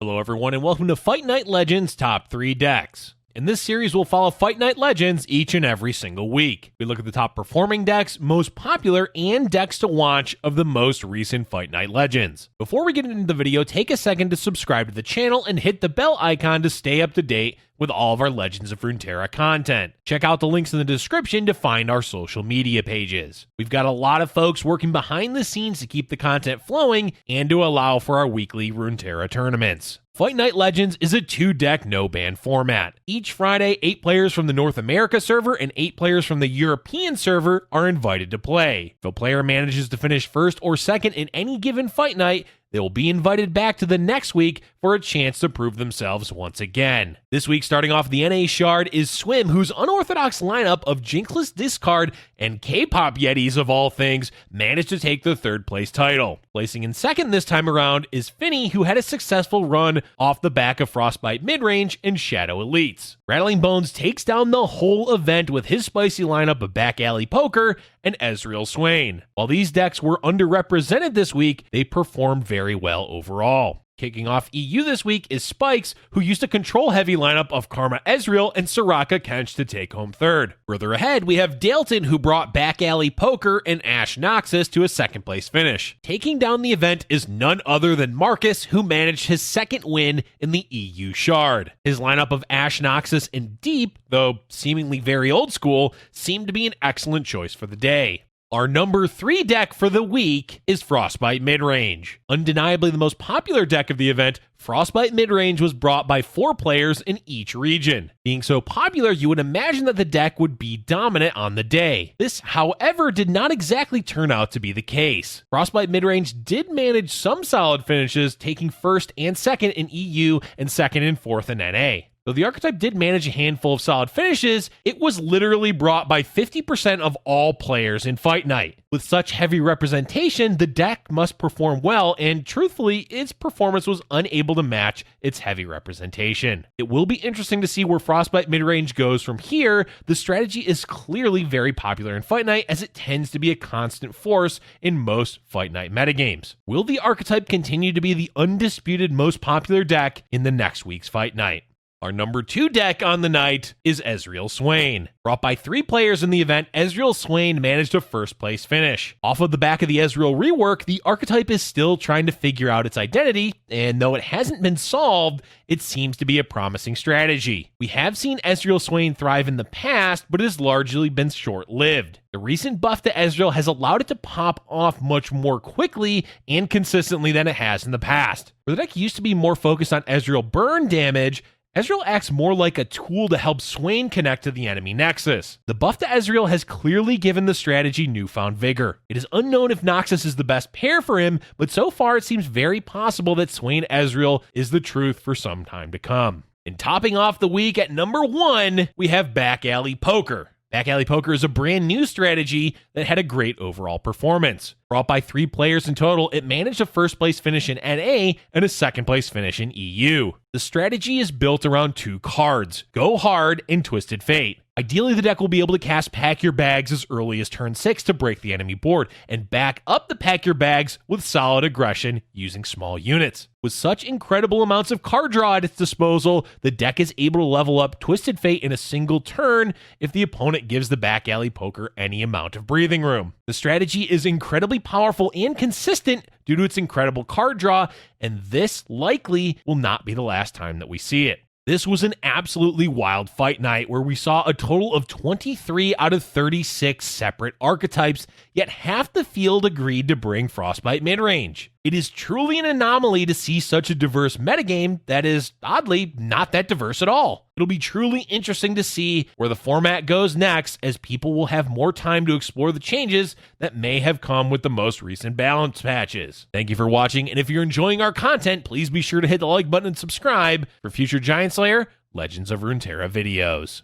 Hello everyone and welcome to Fight Night Legends Top 3 Decks. In this series, we'll follow Fight Night Legends each and every single week. We look at the top performing decks, most popular, and decks to watch of the most recent Fight Night Legends. Before we get into the video, take a second to subscribe to the channel and hit the bell icon to stay up to date with all of our Legends of Runeterra content. Check out the links in the description to find our social media pages. We've got a lot of folks working behind the scenes to keep the content flowing and to allow for our weekly Runeterra tournaments. Fight Night Legends is a 2-deck no-ban format. Each Friday, 8 players from the North America server and 8 players from the European server are invited to play. If a player manages to finish first or second in any given fight night, they will be invited back to the next week for a chance to prove themselves once again. This week, starting off the NA Shard, is Swim, whose unorthodox lineup of Jinxless Discard and K-pop Yetis of all things managed to take the 3rd place title. Placing in second this time around is Finny, who had a successful run off the back of Frostbite Midrange and Shadow Elites. Rattling Bones takes down the whole event with his spicy lineup of Back Alley Poker and Ezreal Swain. While these decks were underrepresented this week, they performed very well overall. Kicking off EU this week is Spikes, who used a control-heavy lineup of Karma Ezreal and Soraka Kench to take home 3rd. Further ahead, we have Dalton, who brought Back Alley Poker and Ashe Noxus to a 2nd place finish. Taking down the event is none other than Marcus, who managed his 2nd win in the EU Shard. His lineup of Ashe Noxus and Deep, though seemingly very old school, seemed to be an excellent choice for the day. Our number 3 deck for the week is Frostbite Midrange. Undeniably the most popular deck of the event, Frostbite Midrange was brought by 4 players in each region. Being so popular, you would imagine that the deck would be dominant on the day. This, however, did not exactly turn out to be the case. Frostbite Midrange did manage some solid finishes, taking 1st and 2nd in EU and 2nd and 4th in NA. Though the archetype did manage a handful of solid finishes, it was literally brought by 50% of all players in Fight Night. With such heavy representation, the deck must perform well, and truthfully, its performance was unable to match its heavy representation. It will be interesting to see where Frostbite Midrange goes from here. The strategy is clearly very popular in Fight Night, as it tends to be a constant force in most Fight Night metagames. Will the archetype continue to be the undisputed most popular deck in the next week's Fight Night? Our number 2 deck on the night is Ezreal Swain. Brought by 3 players in the event, Ezreal Swain managed a 1st place finish. Off of the back of the Ezreal rework, the archetype is still trying to figure out its identity, and though it hasn't been solved, it seems to be a promising strategy. We have seen Ezreal Swain thrive in the past, but it has largely been short-lived. The recent buff to Ezreal has allowed it to pop off much more quickly and consistently than it has in the past. Where the deck used to be more focused on Ezreal burn damage, Ezreal acts more like a tool to help Swain connect to the enemy nexus. The buff to Ezreal has clearly given the strategy newfound vigor. It is unknown if Noxus is the best pair for him, but so far it seems very possible that Swain Ezreal is the truth for some time to come. And topping off the week at number 1, we have Back Alley Poker. Back Alley Poker is a brand new strategy that had a great overall performance. Brought by 3 players in total, it managed a 1st place finish in NA and a 2nd place finish in EU. The strategy is built around 2 cards, Go Hard and Twisted Fate. Ideally, the deck will be able to cast Pack Your Bags as early as turn 6 to break the enemy board, and back up the Pack Your Bags with solid aggression using small units. With such incredible amounts of card draw at its disposal, the deck is able to level up Twisted Fate in a single turn if the opponent gives the Back Alley Poker any amount of breathing room. The strategy is incredibly powerful and consistent due to its incredible card draw, and this likely will not be the last time that we see it. This was an absolutely wild fight night where we saw a total of 23 out of 36 separate archetypes, yet half the field agreed to bring Frostbite Midrange. It is truly an anomaly to see such a diverse metagame that is, oddly, not that diverse at all. It'll be truly interesting to see where the format goes next, as people will have more time to explore the changes that may have come with the most recent balance patches. Thank you for watching, and if you're enjoying our content, please be sure to hit the like button and subscribe for future Giant Slayer Legends of Runeterra videos.